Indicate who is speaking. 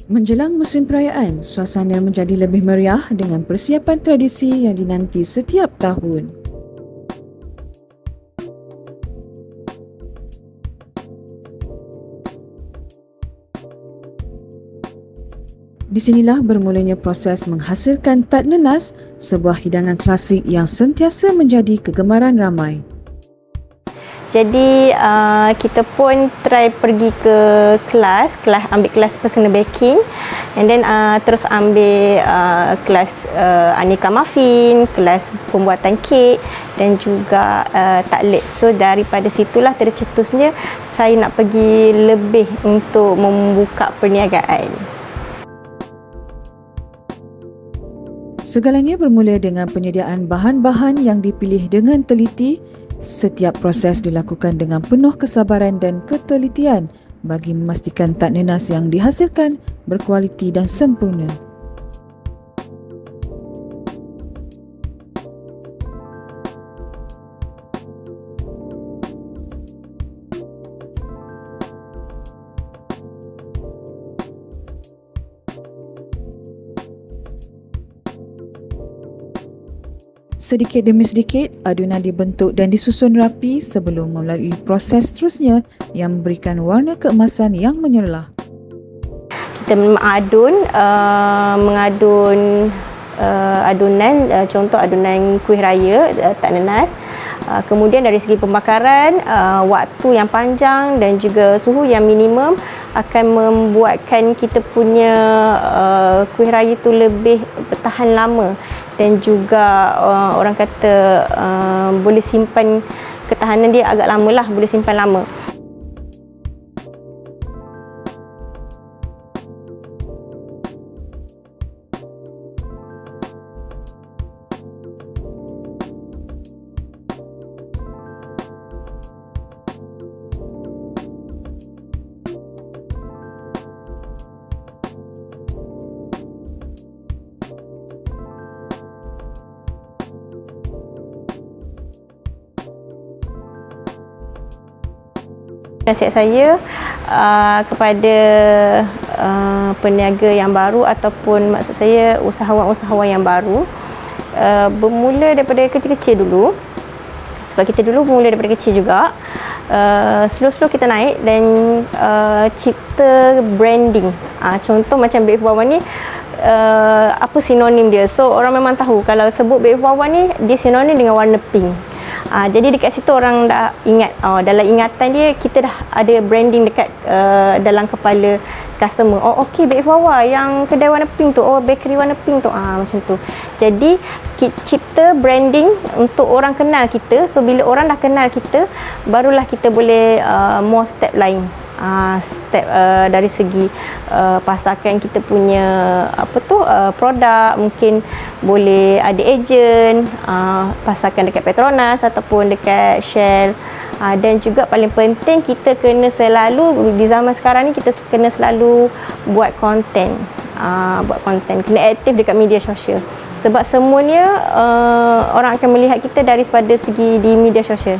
Speaker 1: Menjelang musim perayaan, suasana menjadi lebih meriah dengan persiapan tradisi yang dinanti setiap tahun. Di sinilah bermulanya proses menghasilkan tat nenas, sebuah hidangan klasik yang sentiasa menjadi kegemaran ramai.
Speaker 2: Jadi kita pun try pergi ke kelas ambil kelas personal baking, and then terus ambil kelas aneka muffin, kelas pembuatan kek dan juga taklit. So daripada situlah tercetusnya saya nak pergi lebih untuk membuka perniagaan.
Speaker 1: Segalanya bermula dengan penyediaan bahan-bahan yang dipilih dengan teliti. Setiap proses dilakukan dengan penuh kesabaran dan ketelitian bagi memastikan tat nenas yang dihasilkan berkualiti dan sempurna. Sedikit demi sedikit, adunan dibentuk dan disusun rapi sebelum melalui proses seterusnya yang memberikan warna keemasan yang menyerlah.
Speaker 2: Kita mengadun adunan, contoh adunan kuih raya, tat nenas. Kemudian dari segi pembakaran, waktu yang panjang dan juga suhu yang minimum akan membuatkan kita punya kuih raya itu lebih bertahan lama, dan juga orang kata boleh simpan, ketahanan dia agak lama lah, boleh simpan lama. Nasihat saya kepada peniaga yang baru ataupun maksud saya usahawan-usahawan yang baru, bermula daripada kecil-kecil dulu, sebab kita dulu bermula daripada kecil juga. Slow-slow kita naik dan cipta branding. Contoh macam BF Wawan ni, apa sinonim dia. So orang memang tahu kalau sebut BF Wawan ni, dia sinonim dengan warna pink. Jadi dekat situ orang dah ingat, dalam ingatan dia kita dah ada branding dekat dalam kepala customer. Oh okey, BF Wawa yang kedai warna pink tu, oh bakery warna pink tu, macam tu. Jadi cipta branding untuk orang kenal kita. So bila orang dah kenal kita, barulah kita boleh more step lain. Step dari segi pasarkan kita punya produk, mungkin boleh ada ejen, pasarkan dekat Petronas ataupun dekat Shell. Dan juga paling penting kita kena selalu, di zaman sekarang ni kita kena selalu buat konten, kena aktif dekat media sosial, sebab semuanya orang akan melihat kita daripada segi di media sosial.